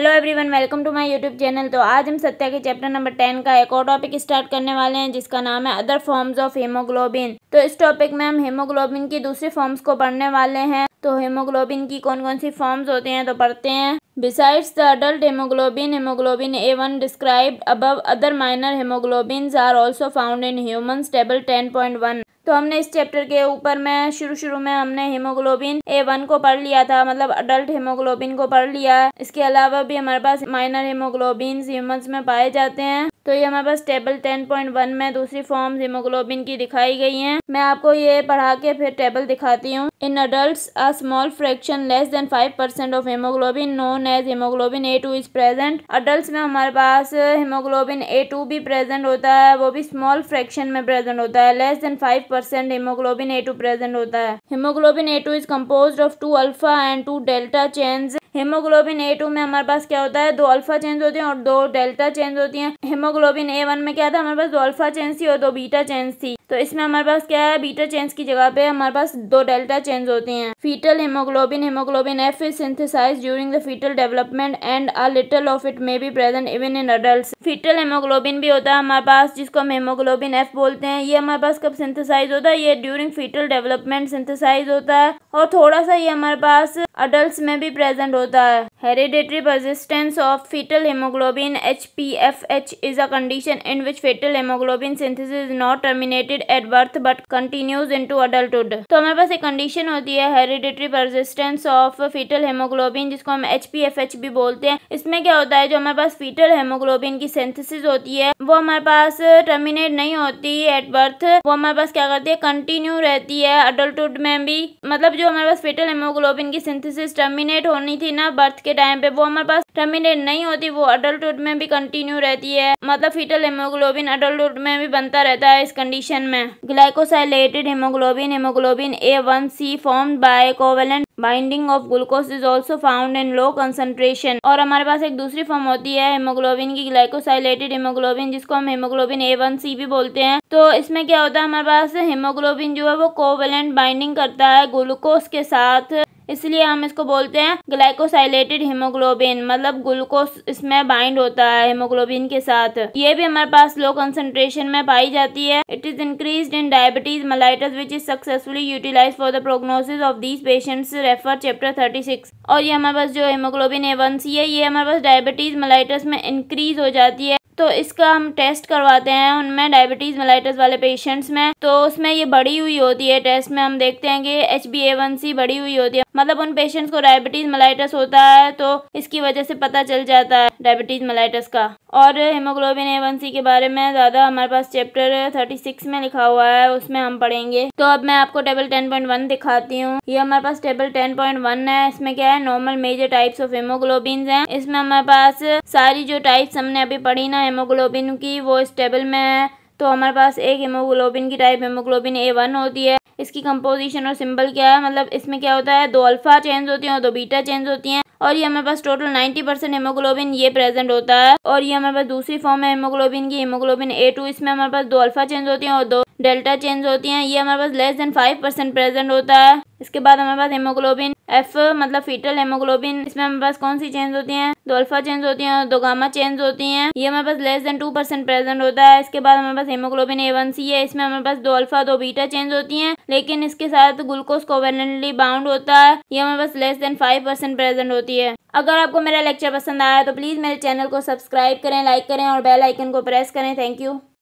Hello everyone, welcome to my YouTube channel. तो आज हम सत्या के चैप्टर नंबर 10 का एक और टॉपिक स्टार्ट करने वाले हैं जिसका नाम है अदर फॉर्म्स ऑफ हीमोग्लोबिन। तो इस टॉपिक में हम हीमोग्लोबिन की दूसरी फॉर्म्स को पढ़ने वाले हैं। तो हीमोग्लोबिन की कौन कौन सी फॉर्म्स होती हैं तो पढ़ते हैं। Besides the adult hemoglobin, hemoglobin A1 described above, other minor hemoglobins are also found in humans, table 10.1। तो हमने इस चैप्टर के ऊपर में शुरू में हमने हीमोग्लोबिन A1 को पढ़ लिया था, मतलब अडल्ट हीमोग्लोबिन को पढ़ लिया है। इसके अलावा भी हमारे पास माइनर हीमोग्लोबिन ह्यूमंस में पाए जाते हैं। तो ये हमारे पास टेबल 10.1 में दूसरी फॉर्म हीमोग्लोबिन की दिखाई गई हैं। मैं आपको ये पढ़ा के फिर टेबल दिखाती हूँ। In adults a small fraction less than 5% of haemoglobin known as haemoglobin A2 is present. Adults में हमारे पास हीमोग्लोबिन A2 भी प्रेजेंट होता है, वो भी स्मॉल फ्रैक्शन में प्रेजेंट होता है। Less than 5% haemoglobin A2 present होता है। Haemoglobin A2 is composed of 2 alpha and 2 delta chains. Haemoglobin A2 में हमारे पास क्या होता है, 2 अल्फा चेन्स होती हैं और 2 डेल्टा चेन्स होती हैं। हीमोग्लोबिन A1 में क्या था, हमारे पास 2 अल्फा चेन्स थी और 2 बीटा चेन्स थी। तो इसमें हमारे पास क्या है, बीटा चेन्स की जगह पे हमारे पास 2 डेल्टा चेन्स होती हैं। Fetal haemoglobin F is synthesised during the fetal development and a little of it may be present even in adults. Fetal haemoglobin भी होता है हमारे पास, जिसको हम हीमोग्लोबिन F बोलते हैं। ये हमारे पास कब सिंथेसाइज होता है, ये ड्यूरिंग फीटल डेवलपमेंट सिंथेसाइज होता है और थोड़ा सा ये हमारे पास अडल्ट्स में भी प्रेजेंट होता है। Hereditary persistence of fetal haemoglobin HPFH is a condition in which fetal hemoglobin synthesis is not terminated at birth but continues into adulthood। तो हमारे पास एक कंडीशन होती है hereditary persistence of fetal haemoglobin, जिसको हम HPFH भी बोलते हैं। इसमें क्या होता है, जो हमारे पास फीटल हेमोग्लोबिन की सिंथेसिस होती है वो हमारे पास टर्मिनेट नहीं होती एट बर्थ, वो हमारे पास क्या करती है, कंटिन्यू रहती है अडल्टहुड में भी। मतलब जो हमारे पास फीटल हेमोग्लोबिन की सिंथेसिस टर्मिनेट होनी थी ना बर्थ के टाइम पे, वो हमारे पास टर्मिनेट नहीं होती, वो अडल्टहुड में भी कंटिन्यू रहती है। मतलब फीटल हेमोग्लोबिन अडल्टहुड में भी बनता रहता है इस कंडीशन में। Glycosylated hemoglobin A1C formed by covalent binding of glucose is also found in low concentration। और हमारे पास एक दूसरी फॉर्म होती है हेमोग्लोबिन की, ग्लाइकोसाइलेटेड हेमोग्लोबिन, जिसको हम हेमोग्लोबिन A1C भी बोलते हैं। तो इसमें क्या होता है, हमारे पास हेमोग्लोबिन जो है वो कोवेलेंट बाइंडिंग करता है ग्लूकोज के साथ, इसलिए हम इसको बोलते हैं ग्लाइकोसाइलेटेड हीमोग्लोबिन। मतलब ग्लूकोज इसमें बाइंड होता है हेमोग्लोबिन के साथ। ये भी हमारे पास लो कंसंट्रेशन में पाई जाती है। It is increased in diabetes mellitus which is successfully utilised for the prognosis of these patients, refer chapter 36। और ये हमारे पास जो हेमोग्लोबिन A1C है, ये हमारे पास डायबिटीज मेलाइटस में इंक्रीज हो जाती है। तो इसका हम टेस्ट करवाते हैं उनमें, डायबिटीज मेलाइटस वाले पेशेंट्स में। तो उसमें ये बढ़ी हुई होती है, टेस्ट में हम देखते हैं कि HbA1c बढ़ी हुई होती है। मतलब उन पेशेंट्स को डायबिटीज मेलाइटस होता है, तो इसकी वजह से पता चल जाता है डायबिटीज मेलाइटस का। और हेमोग्लोबिन A1C के बारे में ज़्यादा हमारे पास चैप्टर 36 में लिखा हुआ है, उसमें हम पढ़ेंगे। तो अब मैं आपको टेबल 10.1 दिखाती हूँ। ये हमारे पास टेबल 10.1 है। इसमें क्या है, normal major types of haemoglobin है। इसमें हमारे पास सारी जो टाइप्स हमने अभी पढ़ी ना हेमोग्लोबिन की, वो इस टेबल में है। तो हमारे पास एक हेमोग्लोबिन की टाइप हेमोग्लोबिन A1 होती है। इसकी कंपोजिशन और सिंबल क्या है, मतलब इसमें क्या होता है, 2 अल्फा चेन्स होती हैं और 2 बीटा चेन्स होती हैं। और ये हमारे पास टोटल 90% हेमोग्लोबिन ये प्रेजेंट होता है। और ये हमारे पास दूसरी फॉर्म है हेमोग्लोबिन की, हेमोग्लोबिन A2। इसमें हमारे पास 2 अल्फा चेन्स होती हैं और 2 डेल्टा चेन्स होती हैं। ये हमारे पास लेस देन 5% प्रेजेंट होता है। इसके बाद हमारे पास हेमोग्लोबिन F, मतलब फीटल हेमोग्लोबिन। इसमें हमारे पास कौन सी चेन्स होती हैं, 2 अल्फा चेन्स होती हैं और 2 गामा चेन्स होती हैं। ये हमारे पास लेस देन 2% प्रेजेंट होता है। इसके बाद हमारे पास हेमोग्लोबिन A1C है। इसमें हमारे पास 2 अल्फा 2 बीटा चेन्स होती हैं, लेकिन इसके साथ ग्लूकोज कोवेलेंटली बाउंड होता है। ये हमारे पास लेस देन 5% प्रेजेंट होती है। अगर आपको मेरा लेक्चर पसंद आया तो प्लीज़ मेरे चैनल को सब्सक्राइब करें, लाइक करें और बेल आइकन को प्रेस करें। Thank you.